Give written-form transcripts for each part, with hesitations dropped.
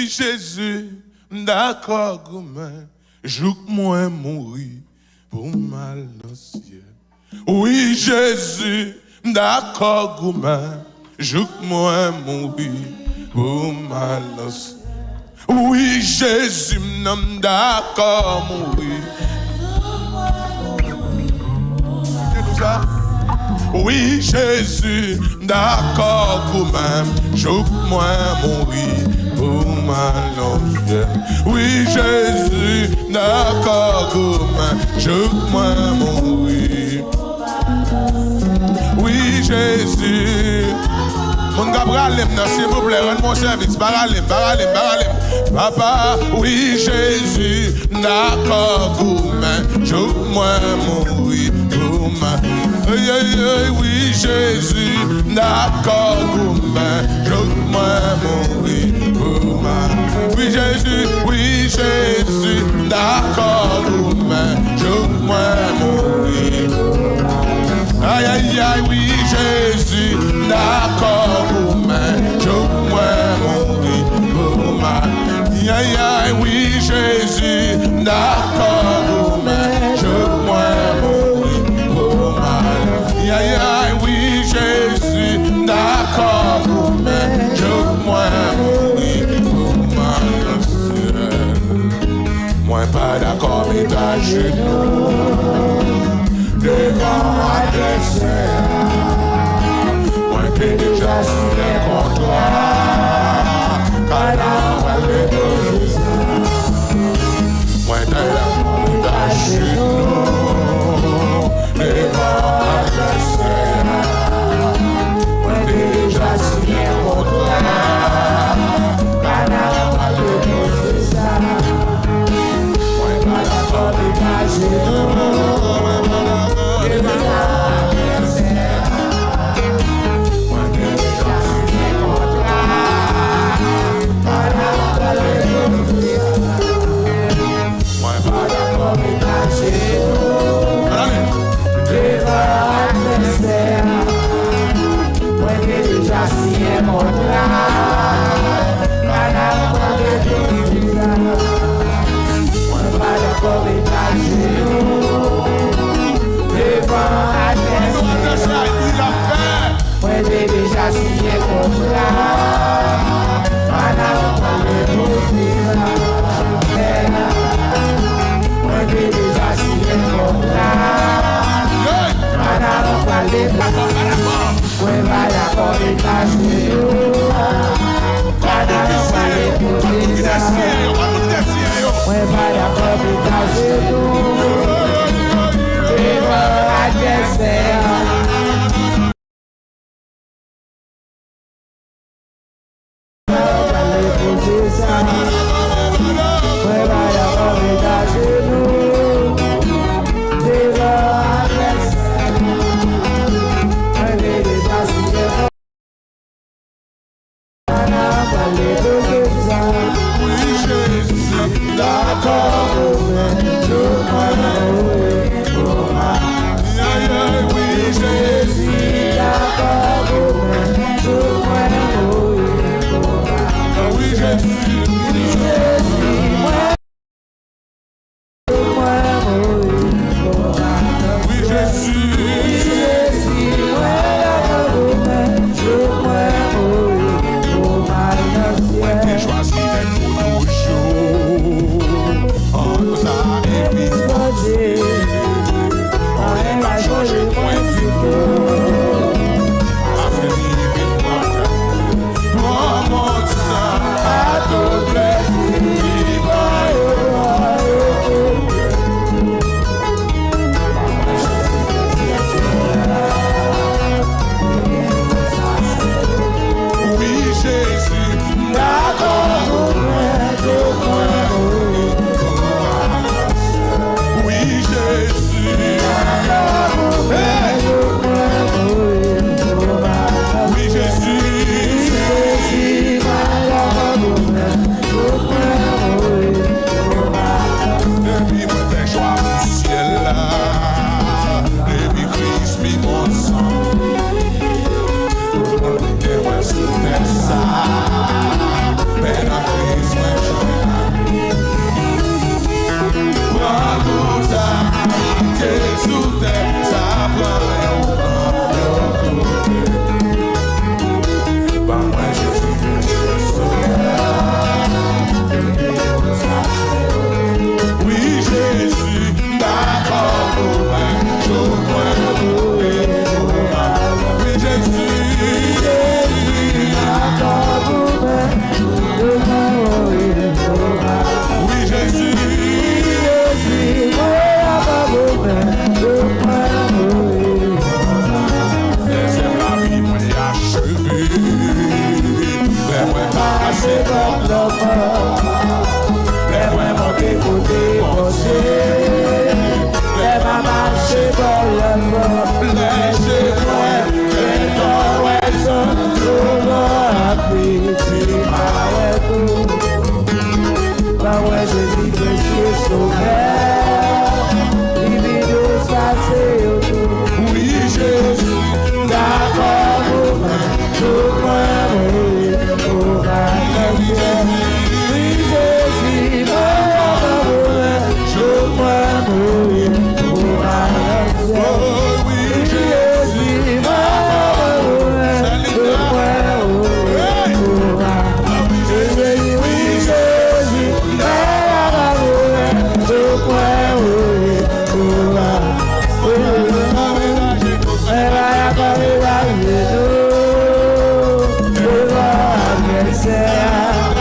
Jésus, d'accord, gourmand, joue que moi mourir pour mal dans le ciel. Oui, Jésus, d'accord, gourmand, joue que moi mourir pour mal dans le ciel. Oui, Jésus, d'accord, mourir. C'est tout ça? Oui, Jésus, d'accord, gourmand, joue que moi mourir. Oh my Lord, oui Jésus, d'accord, gourmand, je mourir. Oui Jésus, mon Gabriel, s'il vous plaît, rends mon service, baralim. Papa, oui Jésus, d'accord, gourmand, je mourir. Oui Jésus, d'accord, gourmand, je mourir. Oui Jésus, d'accord, gourmand, je mourir. Aïe aïe aïe, oui Jésus, d'accord, gourmand, je mourir. Aïe aïe, oui Jésus, d'accord, gourmand, je mourir. Aïe aïe, oui Jésus, d'accord, gourmand, je mourir. Moi pas d'accord, mais ta genou devant l'adversaire. Moi t'ai déjà signé contrat, car là on va le doser. Moi t'ai d'accord, mais ta genou devant l'adversaire. Moi t'ai déjà signé contrat, car là on va le doser. Les moins montés côté bossé. Les mamans chez moi, les chez moi. Les gens, ouais, sont toujours appris. Bah ouais, Jésus, Jésus, sauveur. Divino, ça c'est autour. Oui, Jésus, d'accord, tout moi, oui, pour la vie. Oui, Jésus, d'accord, tout moi, oui, pour la vie. Oui, Jésus, d'accord, tout moi, oui, pour la vie. Oui, Jésus, d'accord, tout moi, oui, pour la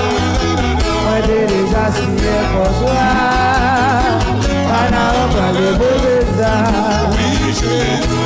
déjà signé pour toi, on va le bébé ça. Oui, Jésus,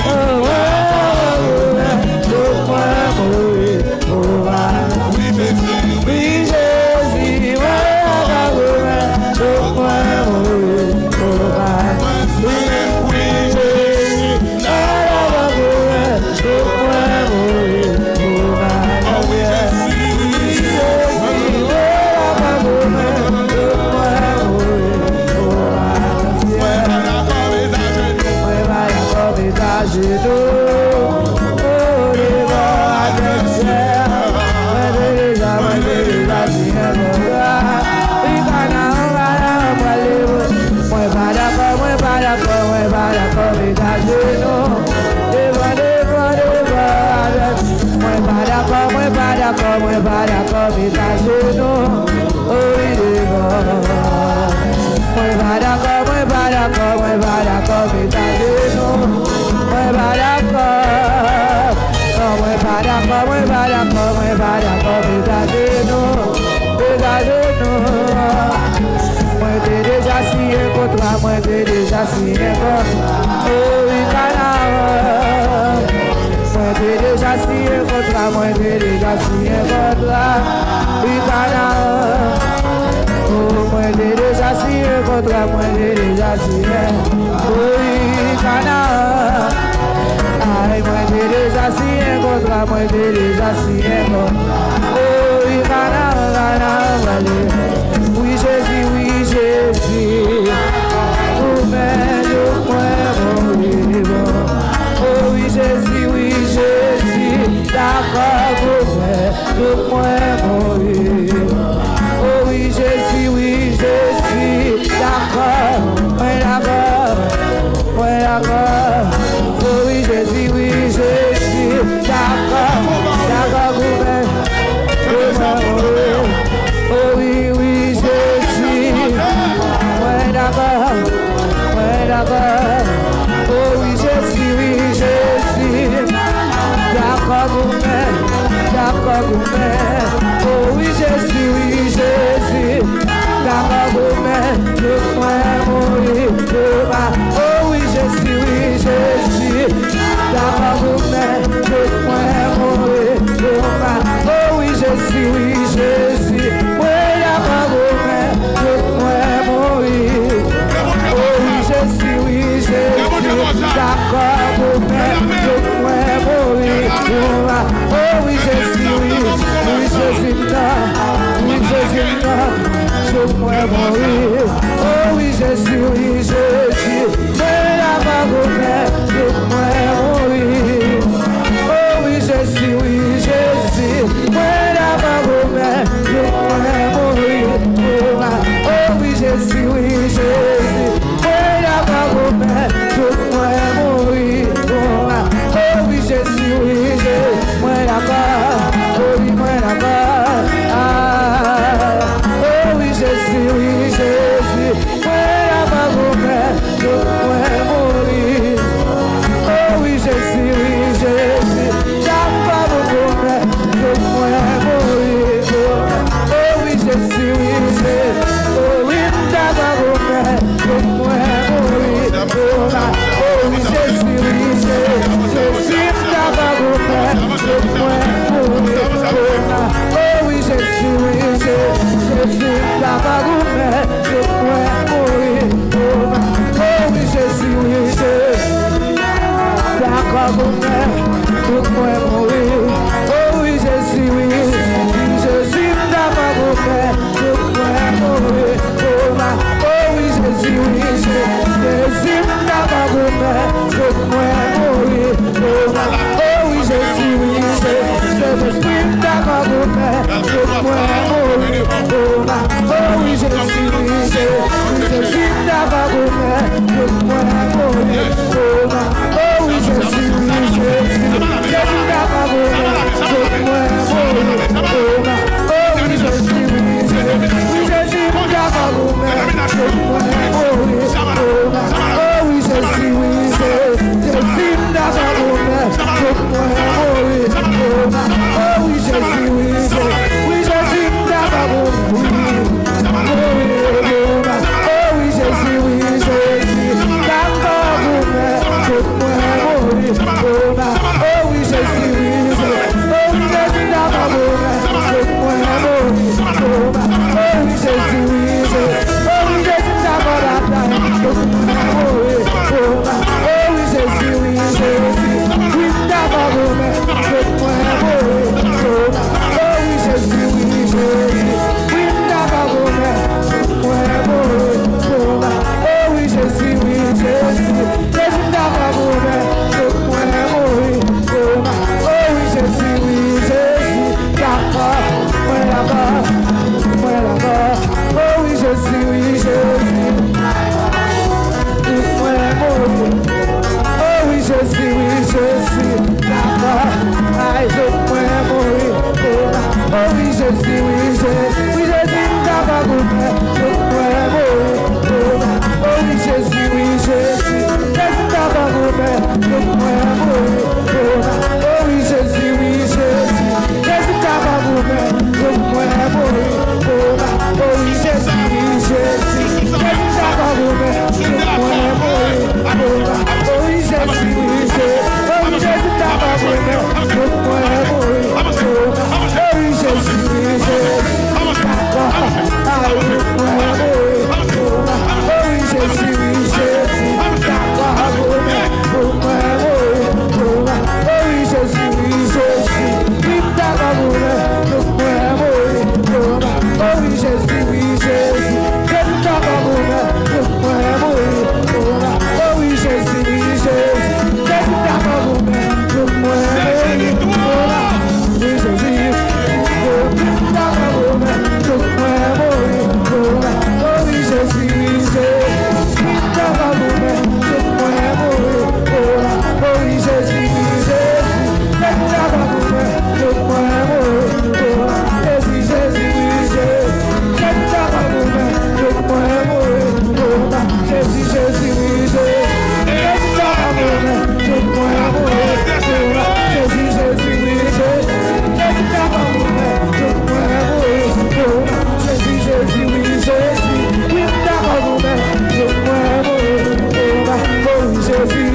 Jésus,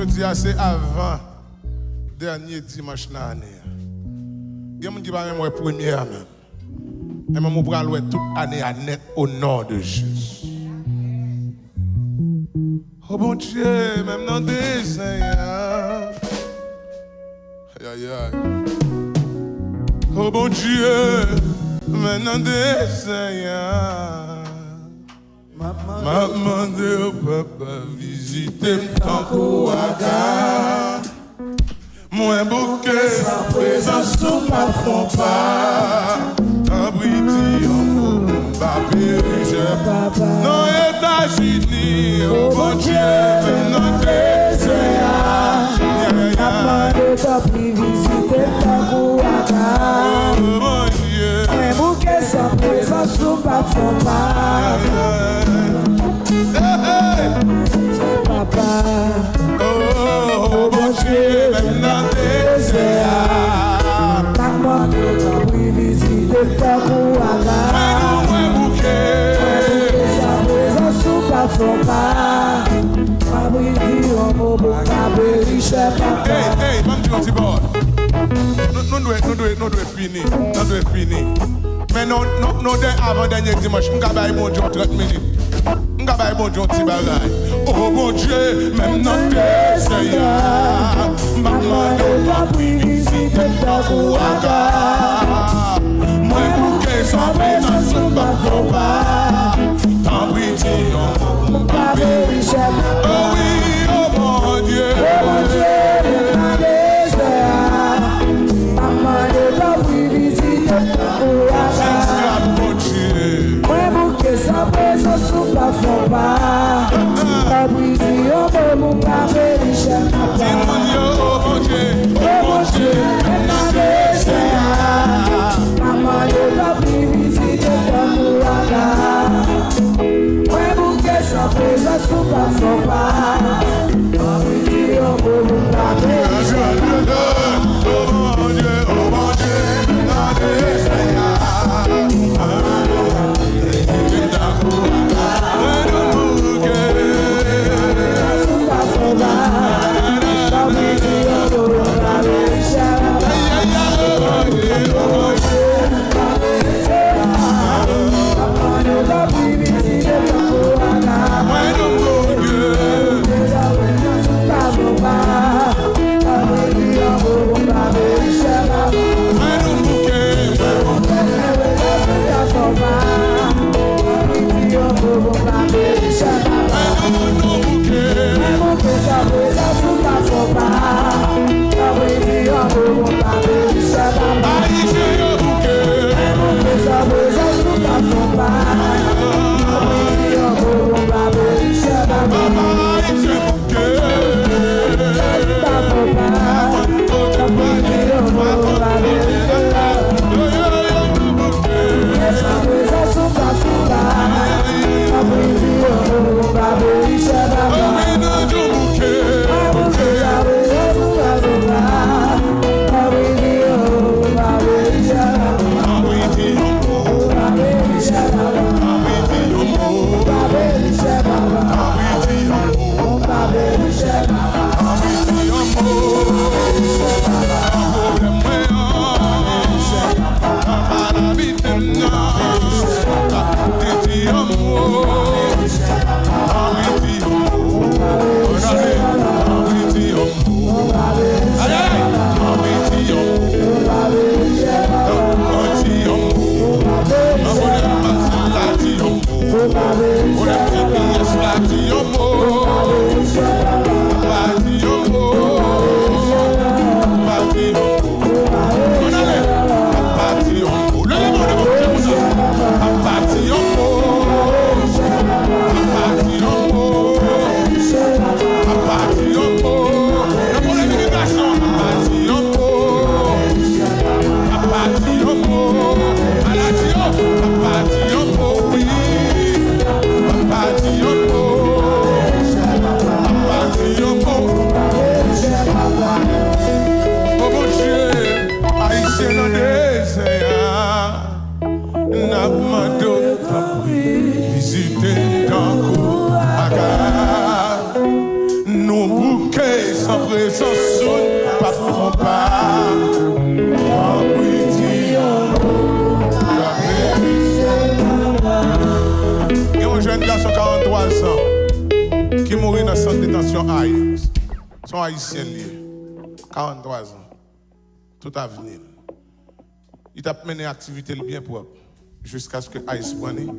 dis, c'est avant dernier dimanche de l'année. Il y a des gens qui ne sont pas première même. Et je vais toute l'année à net au nom de Jésus. Oh bon Dieu, même dans des Seigneurs. Aïe aïe aïe. Oh bon Dieu, même dans des Seigneurs. M'a demandé au papa visiter tant pour Aga. Moi bouquet sa présence sous ma fond pas. Abriti en papa. Non États-Unis, oh bon Dieu, même dans des Seigneurs. M'a demandé ta visiter tant pour Aga. Oh mon Dieu. Moi bouquet sa présence sous ma fond pas. Papa, oh bon Dieu, même dans des désert, maman ne t'a pris visiter ta couala. mais bouquet, sa présence sous ta fomba. Abriti en mot pour ta riche papa. hey, mam dis un petit boy. Nous devons finir. Mais non, avant dernier dimanche, nous avons bon Dieu 30 minutes. Nous avons bon Dieu un petit bagage. Oh mon Dieu, même dans tes seigneurs, maman ne t'a pris visiter ta couaka. Moi, bouquet sans présence, nous ne battons pas. Tant pis, on va riche Oh oui, oh mon Dieu. Oh mon Dieu, maman ne t'a pris visiter ta couala. Moi, bouquet sans présence sous la fomba. Abriti en mot pour ta riche papa. sans présence, pas pour pas. Il y a un jeune garçon de 43 ans qui mourit dans le centre de détention Haïs. Son haïtien lié. 43 ans. Tout avenir. Il a mené activité bien propre. Jusqu'à ce que Haïs prenne.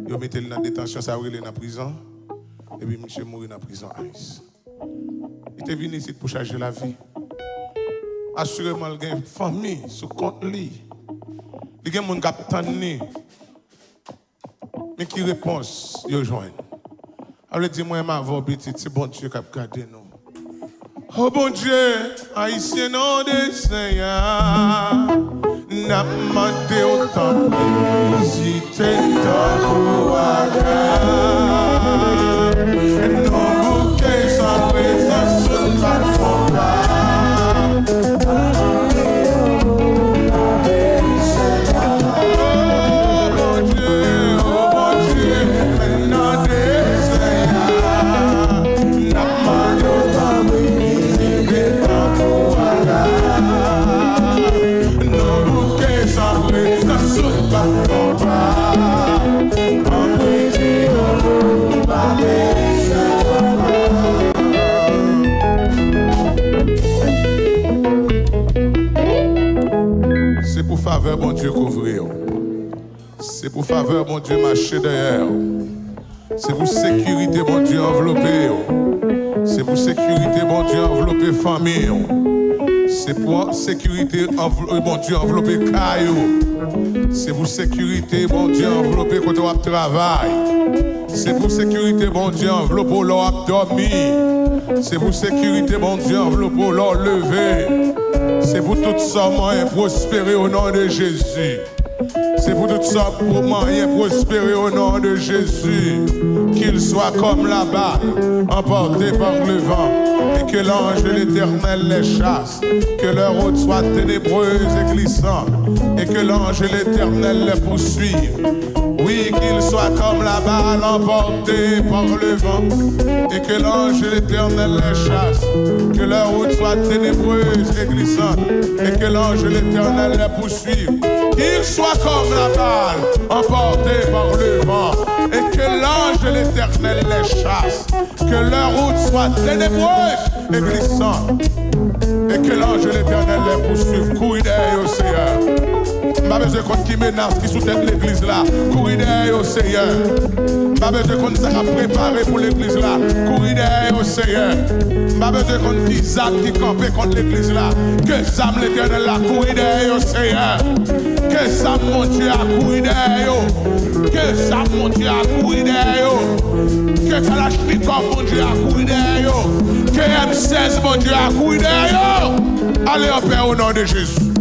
Il mettait dans la détention, ça brûlait dans la prison. Et puis, monsieur mourit dans la prison Haïs. Il était venu ici pour changer la vie. Assurément, il y a une famille sous compte lui. Il y a des gens qui attendent. Mais qui réponse, ils joignent. Alors, dis-moi, ma voix petite, c'est bon Dieu qui a gardé nous. Oh bon Dieu, haïtien non de Seigneur, n'a demandé autant de visiter ta couade. Non, bouquet sans présence sur la forêt. C'est pour faveur, bon Dieu, couvrir. C'est pour faveur, bon Dieu, marcher derrière. C'est pour sécurité, bon Dieu, envelopper. C'est pour sécurité, bon Dieu, envelopper famille. C'est pour sécurité, bon Dieu, envelopper caillou. C'est pour sécurité, bon Dieu, envelopper quand on travail. C'est pour sécurité, bon Dieu, envelopper l'on dormi. C'est pour sécurité, bon Dieu, envelopper l'on levé. C'est pour tout ça, moyen prospérer au nom de Jésus. C'est pour tout ça, pour moyen prospérer au nom de Jésus. Qu'il soit comme la balle, emporté par le vent, et que l'ange de l'Éternel les chasse. Que leur route soit ténébreuse et glissante, et que l'ange de l'Éternel les poursuive. Oui, qu'il soit comme la balle emportée par le vent, et que l'ange de l'Éternel les chasse. Que leur route soit ténébreuse et glissante, et que l'ange de l'Éternel les poursuive. Qu'il soit comme la balle emportée par le vent, et que l'ange de l'Éternel les chasse. Que leur route soit ténébreuse et glissante, et que l'ange de l'Éternel les poursuive. Courir derrière au Seigneur. Pas besoin de qui menace, qui soutient l'église là. Courir derrière au Seigneur. Pas besoin de ça a préparé pour l'église là. Courir derrière au Seigneur. Pas besoin de qui âmes qui campent contre l'église là. Que ça l'Éternel là. Courir derrière au Seigneur. Que ça mon Dieu a courir derrière. Que ça mon Dieu a courir derrière. Que Kalachnikov mon Dieu a courir derrière. Que M16 mon Dieu a courir derrière. Allez en paix au nom de Jésus.